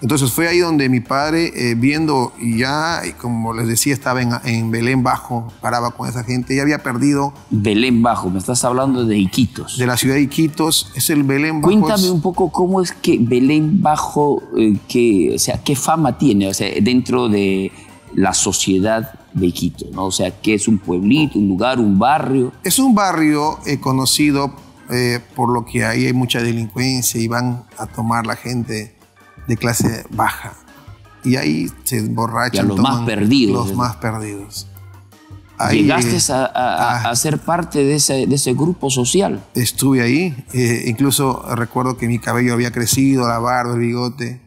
Entonces fue ahí donde mi padre, viendo, y ya, como les decía, estaba en Belén Bajo, paraba con esa gente, ya había perdido. Belén Bajo, me estás hablando de Iquitos. De la ciudad de Iquitos, es el Belén Bajo. Cuéntame un poco cómo es que Belén Bajo, o sea, qué fama tiene, o sea, dentro de la sociedad de Iquitos, ¿no? O sea, ¿qué es un pueblito, un lugar, un barrio? Es un barrio conocido por lo que ahí hay mucha delincuencia y van a tomar la gente de clase baja. Y ahí se emborrachan. Y a los más perdidos. Los más perdidos. Ahí, ¿llegaste a ser parte de ese grupo social? Estuve ahí. Incluso recuerdo que mi cabello había crecido, la barba, el bigote.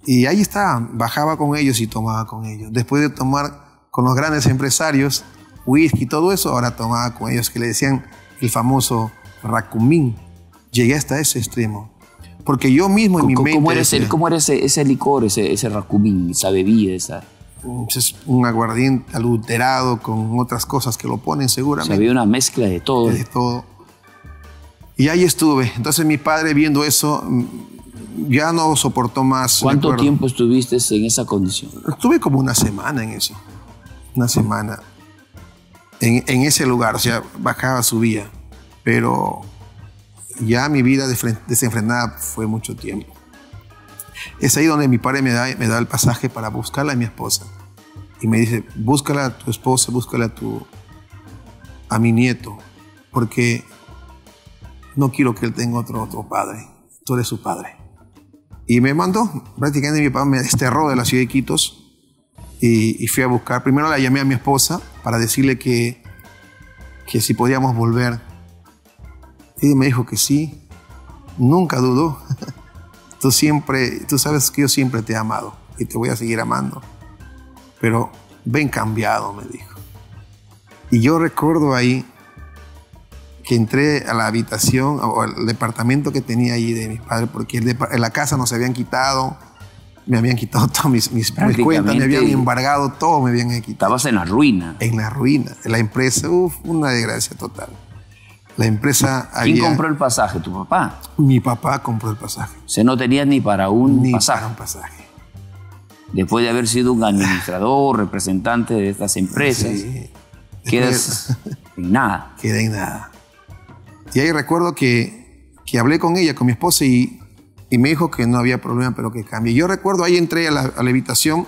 Y ahí estaba. Bajaba con ellos y tomaba con ellos. Después de tomar con los grandes empresarios, whisky y todo eso, ahora tomaba con ellos, que le decían el famoso racumín. Llegué hasta ese extremo. Porque yo mismo en mi mente... ¿Cómo era ese licor, ese racumín, esa bebida? Es un aguardiente adulterado con otras cosas que lo ponen seguramente. O sea, había una mezcla de todo. De todo. Y ahí estuve. Entonces mi padre, viendo eso, ya no soportó más. ¿Cuánto tiempo estuviste en esa condición? Estuve como una semana en eso. Una semana. En ese lugar. O sea, bajaba, subía. Pero... ya mi vida desenfrenada fue mucho tiempo. Es ahí donde mi padre me da el pasaje para buscarla a mi esposa. Y me dice, búscala a tu esposa, búscala a mi nieto, porque no quiero que él tenga otro padre. Tú eres su padre. Y me mandó, prácticamente mi papá me desterró de la ciudad de Iquitos y fui a buscar. Primero la llamé a mi esposa para decirle que si podíamos volver. Y me dijo que sí, nunca dudó. Tú sabes que yo siempre te he amado y te voy a seguir amando. Pero ven cambiado, me dijo. Y yo recuerdo ahí que entré a la habitación o al departamento que tenía ahí de mis padres, porque en la casa nos habían quitado, me habían quitado todas mis cuentas, me habían embargado todo, me habían quitado. Estabas en la ruina. En la ruina. En la empresa, una desgracia total. La empresa ¿Quién compró el pasaje? ¿Tu papá? Mi papá compró el pasaje. O sea, no tenías ni para un pasaje. Para un pasaje. Después de haber sido un administrador, representante de estas empresas, sí. Quedas en nada. Quedé en nada. Y ahí recuerdo que hablé con ella, con mi esposa, y me dijo que no había problema, pero que cambie. Yo recuerdo, ahí entré a la habitación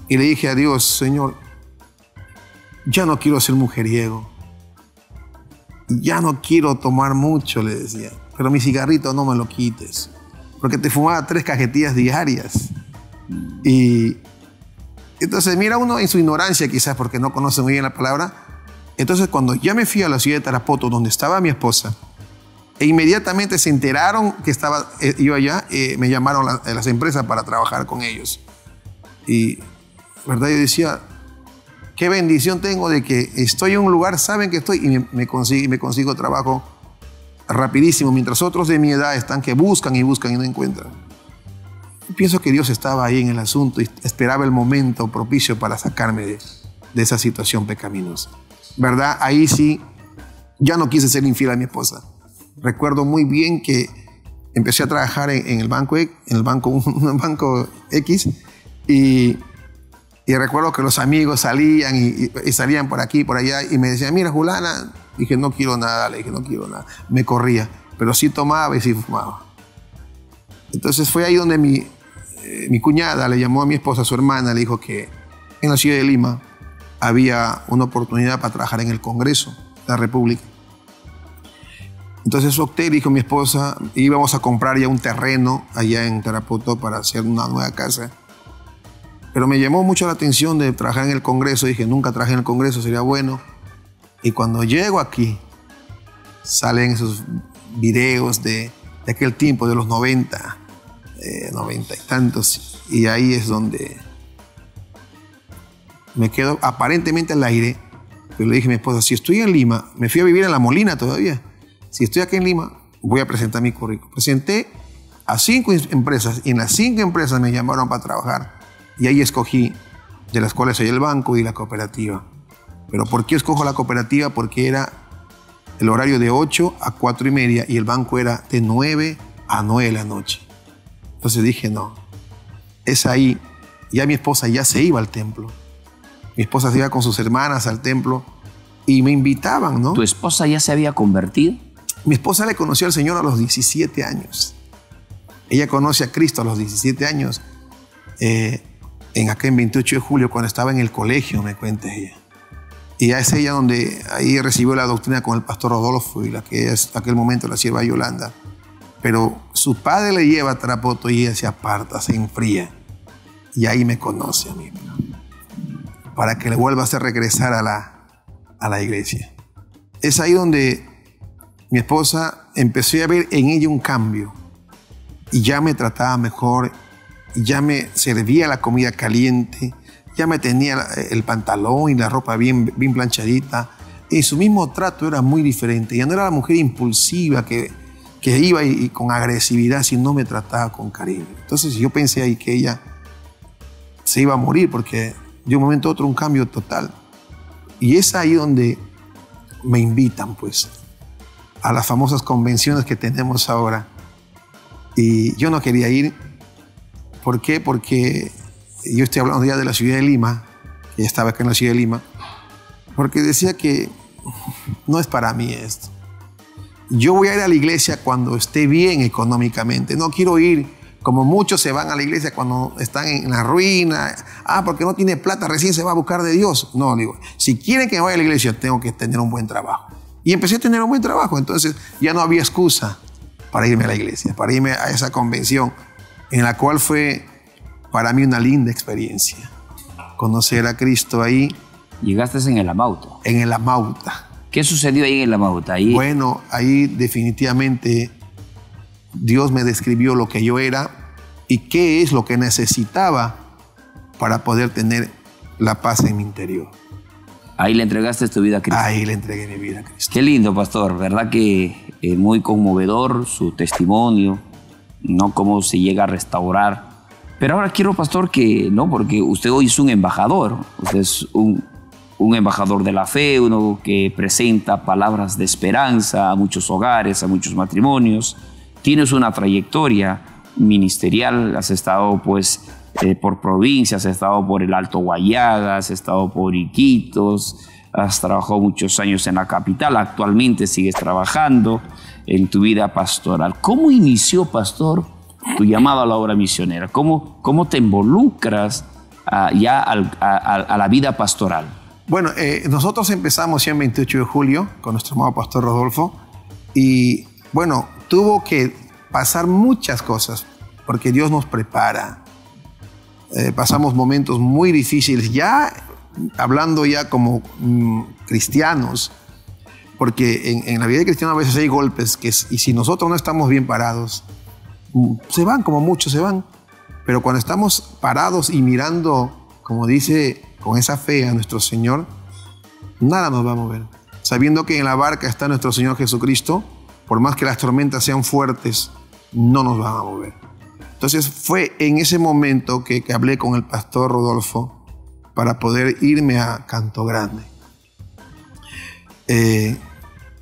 y le dije a Dios, Señor, ya no quiero ser mujeriego. Ya no quiero tomar mucho, le decía, pero mi cigarrito no me lo quites, porque te fumaba 3 cajetillas diarias. Y entonces mira uno en su ignorancia quizás, porque no conoce muy bien la palabra. Entonces cuando ya me fui a la ciudad de Tarapoto, donde estaba mi esposa, e inmediatamente se enteraron que estaba yo allá, me llamaron las empresas para trabajar con ellos. Y verdad, yo decía, qué bendición tengo de que estoy en un lugar, saben que estoy, y me consigo trabajo rapidísimo, mientras otros de mi edad están que buscan y buscan y no encuentran. Yo pienso que Dios estaba ahí en el asunto y esperaba el momento propicio para sacarme de esa situación pecaminosa. ¿Verdad? Ahí sí, ya no quise ser infiel a mi esposa. Recuerdo muy bien que empecé a trabajar en el banco un banco X, y recuerdo que los amigos salían y salían por aquí, por allá, y me decían, mira, Julana. Dije, no quiero nada, le dije, no quiero nada. Me corría, pero sí tomaba y sí fumaba. Entonces fue ahí donde mi cuñada le llamó a mi esposa, a su hermana, le dijo que en la ciudad de Lima había una oportunidad para trabajar en el Congreso de la República. Entonces opté, dijo mi esposa, íbamos a comprar ya un terreno allá en Tarapoto para hacer una nueva casa. Pero me llamó mucho la atención de trabajar en el Congreso. Dije, nunca trabajé en el Congreso, sería bueno. Y cuando llego aquí, salen esos videos de aquel tiempo, de los 90 y tantos. Y ahí es donde me quedo aparentemente al aire. Pero le dije a mi esposa, si estoy en Lima, me fui a vivir en La Molina todavía. Si estoy aquí en Lima, voy a presentar mi currículum. Presenté a 5 empresas y en las 5 empresas me llamaron para trabajar y ahí escogí, de las cuales hay el banco y la cooperativa. ¿Pero por qué escojo la cooperativa? Porque era el horario de 8 a 4:30 y el banco era de 9 a 9 de la noche. Entonces dije, no, es ahí. Ya mi esposa ya se iba al templo. Mi esposa se iba con sus hermanas al templo y me invitaban, ¿no? ¿Tu esposa ya se había convertido? Mi esposa le conoció al Señor a los 17 años. Ella conoce a Cristo a los 17 años. Acá en 28 de julio, cuando estaba en el colegio, me cuenta ella. Y es ella donde ahí recibió la doctrina con el pastor Rodolfo y la que es aquel momento la sierva Yolanda. Pero su padre le lleva a Tarapoto y ella se aparta, se enfría. Y ahí me conoce a mí, para que le vuelva a hacer regresar a la iglesia. Es ahí donde mi esposa empezó a ver en ella un cambio. Y ya me trataba mejor, ya me servía la comida caliente, ya me tenía el pantalón y la ropa bien planchadita. Y su mismo trato era muy diferente. Ya no era la mujer impulsiva que iba y con agresividad, sino me trataba con cariño. Entonces yo pensé ahí que ella se iba a morir porque de un momento a otro un cambio total. Y es ahí donde me invitan pues a las famosas convenciones que tenemos ahora. Y yo no quería ir. ¿Por qué? Porque yo estoy hablando ya de la ciudad de Lima, que ya estaba acá en la ciudad de Lima, porque decía que no es para mí esto. Yo voy a ir a la iglesia cuando esté bien económicamente. No quiero ir como muchos se van a la iglesia cuando están en la ruina. Porque no tiene plata, recién se va a buscar de Dios. No, digo, si quieren que me vaya a la iglesia, tengo que tener un buen trabajo. Y empecé a tener un buen trabajo, entonces ya no había excusa para irme a la iglesia, para irme a esa convención, en la cual fue para mí una linda experiencia. Conocer a Cristo ahí. Llegaste en el Amauta. En el Amauta. ¿Qué sucedió ahí en el Amauta? Bueno, ahí definitivamente Dios me describió lo que yo era y qué es lo que necesitaba para poder tener la paz en mi interior. Ahí le entregaste tu vida a Cristo. Ahí le entregué mi vida a Cristo. Qué lindo, pastor. ¿Verdad que muy conmovedor su testimonio? ¿No? Cómo se llega a restaurar. Pero ahora quiero, pastor, que no, porque usted hoy es un embajador. Usted es un embajador de la fe, uno que presenta palabras de esperanza a muchos hogares, a muchos matrimonios. Tienes una trayectoria ministerial, has estado pues por provincias, has estado por el Alto Guayaga, has estado por Iquitos, has trabajado muchos años en la capital, actualmente sigues trabajando en tu vida pastoral. ¿Cómo inició, pastor, tu llamado a la obra misionera? ¿Cómo te involucras ya a la vida pastoral? Bueno, nosotros empezamos ya en 28 de julio con nuestro amado pastor Rodolfo y bueno, tuvo que pasar muchas cosas porque Dios nos prepara. Pasamos momentos muy difíciles, ya hablando ya como cristianos, porque en la vida de cristiano a veces hay golpes y si nosotros no estamos bien parados, se van, como muchos se van. Pero cuando estamos parados y mirando, como dice, con esa fe a nuestro Señor, nada nos va a mover. Sabiendo que en la barca está nuestro Señor Jesucristo, por más que las tormentas sean fuertes, no nos van a mover. Entonces fue en ese momento que hablé con el pastor Rodolfo para poder irme a Canto Grande.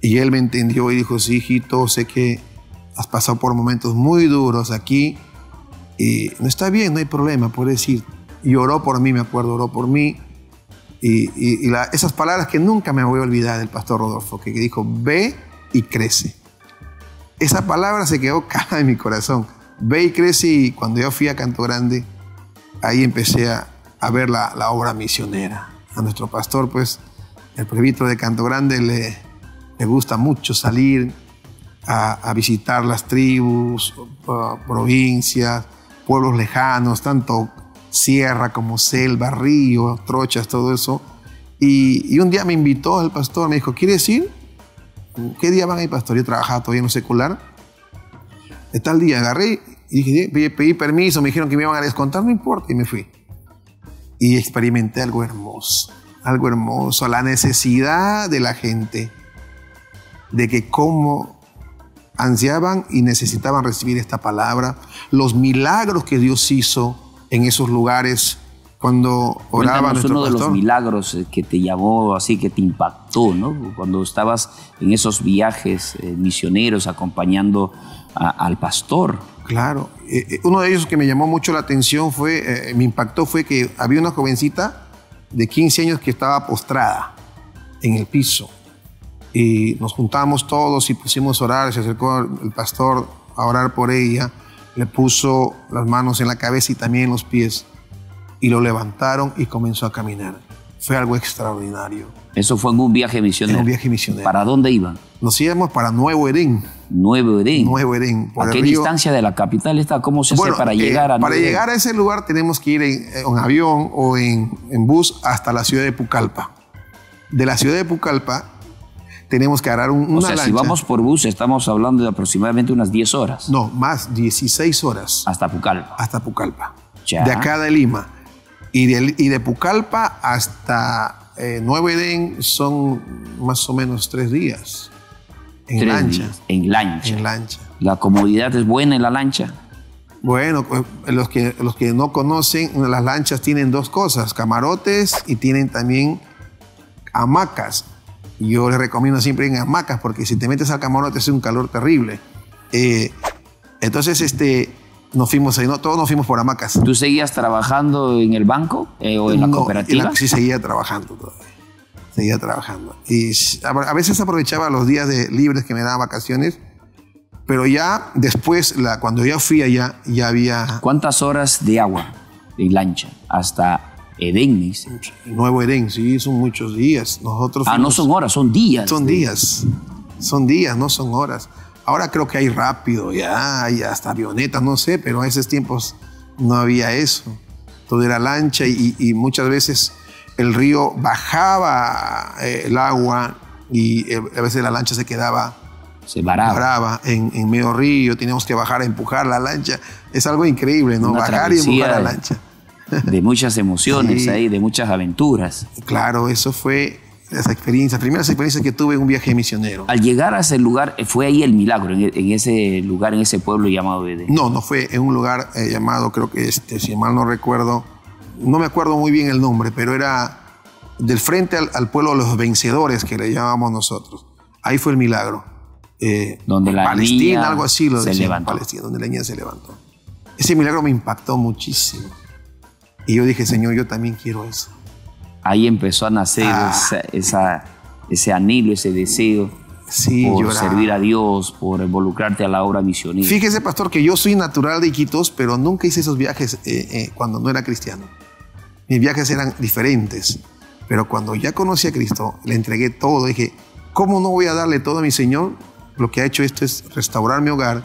Y él me entendió y dijo, sí, hijito, sé que has pasado por momentos muy duros aquí y no está bien, no hay problema, puedes ir. Y oró por mí, me acuerdo, oró por mí. Y esas palabras que nunca me voy a olvidar del pastor Rodolfo, que dijo, ve y crece. Esa palabra se quedó clara en mi corazón. Ve y crece, y cuando yo fui a Canto Grande, ahí empecé a ver la obra misionera. A nuestro pastor, pues, el presbítero de Canto Grande le gusta mucho salir a visitar las tribus, provincias, pueblos lejanos, tanto sierra como selva, río, trochas, todo eso. Y un día me invitó el pastor, me dijo, ¿quieres ir? ¿Qué día van a ir, pastor? Yo trabajaba todavía en lo secular. De tal día agarré y dije, pedí permiso, me dijeron que me iban a descontar, no importa, y me fui. Y experimenté algo hermoso, la necesidad de la gente, de que cómo ansiaban y necesitaban recibir esta palabra, los milagros que Dios hizo en esos lugares cuando oraba nuestro uno de pastor. los milagros que te llamó así, que te impactó, ¿no? Cuando estabas en esos viajes misioneros acompañando al pastor. Claro, uno de ellos que me llamó mucho la atención me impactó fue que había una jovencita de 15 años que estaba postrada en el piso. Y nos juntamos todos y pusimos a orar. Se acercó el pastor a orar por ella, le puso las manos en la cabeza y también en los pies, y lo levantaron y comenzó a caminar. Fue algo extraordinario. Eso fue en un viaje misionero. En un viaje misionero. ¿Para dónde iban? Nos íbamos para Nuevo Edén. Nuevo Edén. Nuevo Edén. ¿A qué distancia de la capital está? ¿Cómo se hace para llegar a Nuevo Edén? Para llegar a ese lugar tenemos que ir en avión o en bus hasta la ciudad de Pucallpa. De la ciudad de Pucallpa tenemos que agarrar una lancha. Si vamos por bus estamos hablando de aproximadamente unas 10 horas. No, más, 16 horas. Hasta Pucallpa. Hasta Pucallpa. Ya. De acá de Lima. Y de Pucallpa hasta Nuevo Edén son más o menos 3 días. En 3 lancha. días. En lancha. En lancha. ¿La comodidad es buena en la lancha? Bueno, los que no conocen, las lanchas tienen 2 cosas, camarotes y tienen también hamacas. Yo les recomiendo siempre en hamacas porque si te metes al camarote es un calor terrible. Entonces, nos fuimos ahí, ¿no? Todos nos fuimos por hamacas. ¿Tú seguías trabajando en el banco o en la cooperativa? Sí, seguía trabajando todavía. Seguía trabajando. Y a veces aprovechaba los días libres que me daban vacaciones, pero ya después, cuando ya fui allá, ya había... ¿Cuántas horas de agua en lancha hasta Edén, me dice? Nuevo Edén, sí, son muchos días. Nosotros no son horas, son días. Son días. Son días, no son horas. Ahora creo que hay rápido, ya hay hasta avionetas, no sé, pero en esos tiempos no había eso. Todo era lancha y muchas veces el río bajaba el agua y a veces la lancha se quedaba... Se varaba en medio río, teníamos que bajar a empujar la lancha. Es algo increíble, ¿no? Bajar y empujar la lancha. De muchas emociones sí. Ahí, de muchas aventuras. Claro, eso fue las primeras experiencias que tuve en un viaje misionero. Al llegar a ese lugar, ¿fue ahí el milagro, en ese lugar, en ese pueblo llamado Edén? No fue en un lugar llamado, creo que si mal no recuerdo, no me acuerdo muy bien el nombre, pero era del frente al pueblo de los vencedores, que le llamamos nosotros. Ahí fue el milagro. Donde la Palestina, niña algo así lo se decían, levantó. Palestina, donde la niña se levantó. Ese milagro me impactó muchísimo. Y yo dije, Señor, yo también quiero eso. Ahí empezó a nacer ese anhelo, ese deseo por servir a Dios, por involucrarte a la obra misionera. Fíjese, pastor, que yo soy natural de Iquitos, pero nunca hice esos viajes cuando no era cristiano. Mis viajes eran diferentes. Pero cuando ya conocí a Cristo, le entregué todo. Dije, ¿cómo no voy a darle todo a mi Señor? Lo que ha hecho esto es restaurar mi hogar,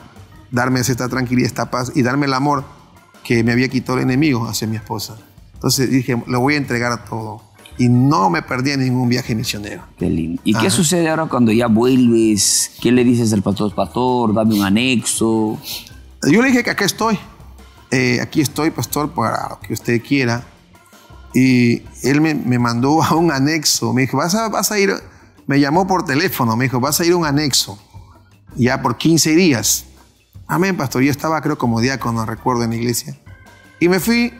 darme esta tranquilidad, esta paz y darme el amor que me había quitado el enemigo hacia mi esposa. Entonces dije, lo voy a entregar todo. Y no me perdí en ningún viaje misionero. Qué lindo. ¿Y qué sucede ahora cuando ya vuelves? ¿Qué le dices al pastor? Pastor, dame un anexo. Yo le dije que acá estoy. Aquí estoy, pastor, para lo que usted quiera. Y él me mandó a un anexo. Me dijo, vas a ir... Me llamó por teléfono, me dijo, vas a ir a un anexo, ya por 15 días. Amén, pastor. Yo estaba, creo, como diácono, recuerdo, en la iglesia. Y me fui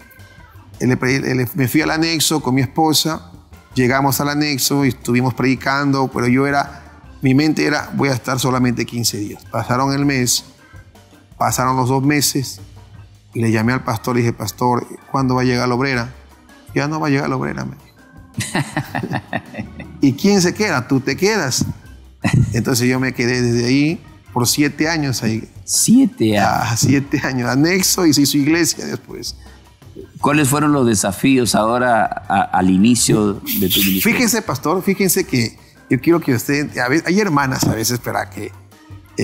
al anexo con mi esposa, llegamos al anexo y estuvimos predicando, pero mi mente era, voy a estar solamente 15 días. Pasaron el mes, pasaron los 2 meses, y le llamé al pastor y dije, pastor, ¿cuándo va a llegar la obrera? Ya no va a llegar la obrera, me dijo. ¿Y quién se queda? Tú te quedas. Entonces yo me quedé desde ahí por 7 años ahí. 7 años. 7 años. Anexo y se hizo iglesia después. ¿Cuáles fueron los desafíos ahora al inicio de tu ministerio? Fíjense, pastor, fíjense que yo quiero que usted... hay hermanas a veces para que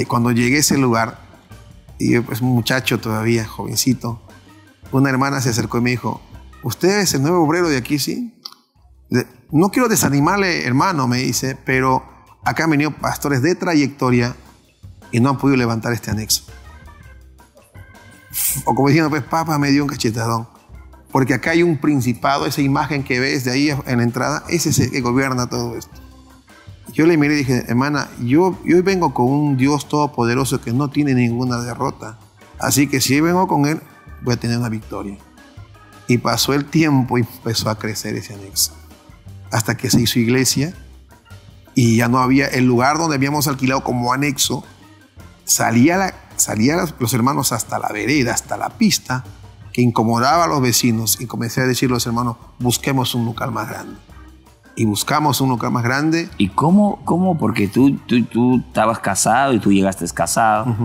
cuando llegué a ese lugar, y yo pues un muchacho todavía, jovencito, una hermana se acercó y me dijo, ¿usted es el nuevo obrero de aquí, sí? No quiero desanimarle, hermano, me dice, pero acá han venido pastores de trayectoria y no han podido levantar este anexo. O como diciendo, pues papá me dio un cachetadón. Porque acá hay un principado, esa imagen que ves de ahí en la entrada, ese es el que gobierna todo esto. Yo le miré y dije, hermana, yo hoy vengo con un Dios todopoderoso que no tiene ninguna derrota. Así que si vengo con Él, voy a tener una victoria. Y pasó el tiempo y empezó a crecer ese anexo. Hasta que se hizo iglesia y ya no había el lugar donde habíamos alquilado como anexo. Salían los hermanos hasta la vereda, hasta la pista, que incomodaba a los vecinos. Y comencé a decir a los hermanos, busquemos un local más grande. Y buscamos un local más grande. ¿Y cómo? Porque tú estabas casado y tú llegaste casado.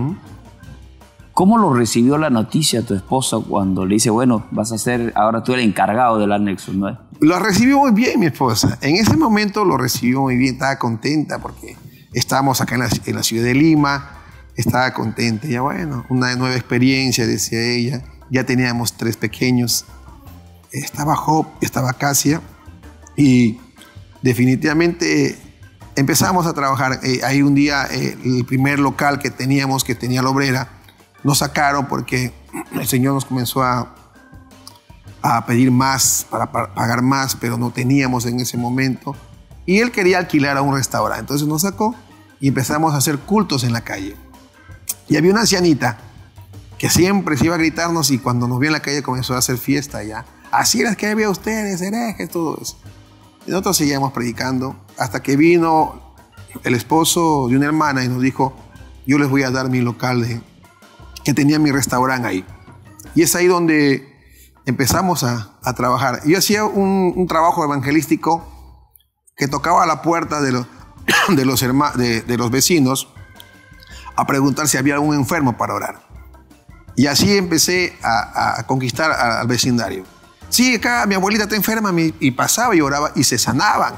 ¿Cómo lo recibió la noticia tu esposa cuando le dice, bueno, vas a ser ahora tú el encargado del anexo, ¿no? Lo recibió muy bien mi esposa. En ese momento lo recibió muy bien. Estaba contenta porque estábamos acá en la ciudad de Lima. Estaba contenta. Ya bueno, una nueva experiencia, decía ella. Ya teníamos 3 pequeños. Estaba Job, estaba Casia. Y definitivamente empezamos a trabajar. Ahí un día el primer local que teníamos, que tenía la obrera, nos sacaron porque el Señor nos comenzó a pedir más, para pagar más, pero no teníamos en ese momento. Y él quería alquilar a un restaurante. Entonces nos sacó y empezamos a hacer cultos en la calle. Y había una ancianita que siempre se iba a gritarnos y cuando nos vio en la calle comenzó a hacer fiesta ya. Así era que había ustedes, herejes, todo eso. Y nosotros seguíamos predicando hasta que vino el esposo de una hermana y nos dijo, yo les voy a dar mi local que tenía mi restaurante ahí. Y es ahí donde empezamos a trabajar. Yo hacía un trabajo evangelístico que tocaba a la puerta de los vecinos a preguntar si había algún enfermo para orar. Y así empecé a conquistar al vecindario. Sí, acá mi abuelita está enferma, y pasaba y oraba y se sanaban.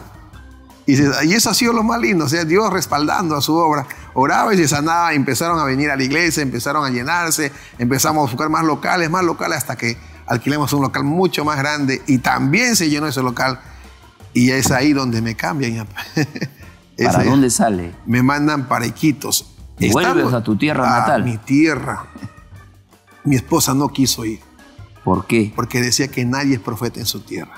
Y eso ha sido lo más lindo, o sea, Dios respaldando a su obra. Oraba y se sanaba, empezaron a venir a la iglesia, empezaron a llenarse, empezamos a buscar más locales, hasta que alquilamos un local mucho más grande y también se llenó ese local. Y es ahí donde me cambian. ¿Para dónde sale? Me mandan para Iquitos. ¿Vuelves a tu tierra natal? A mi tierra. Mi esposa no quiso ir. ¿Por qué? Porque decía que nadie es profeta en su tierra.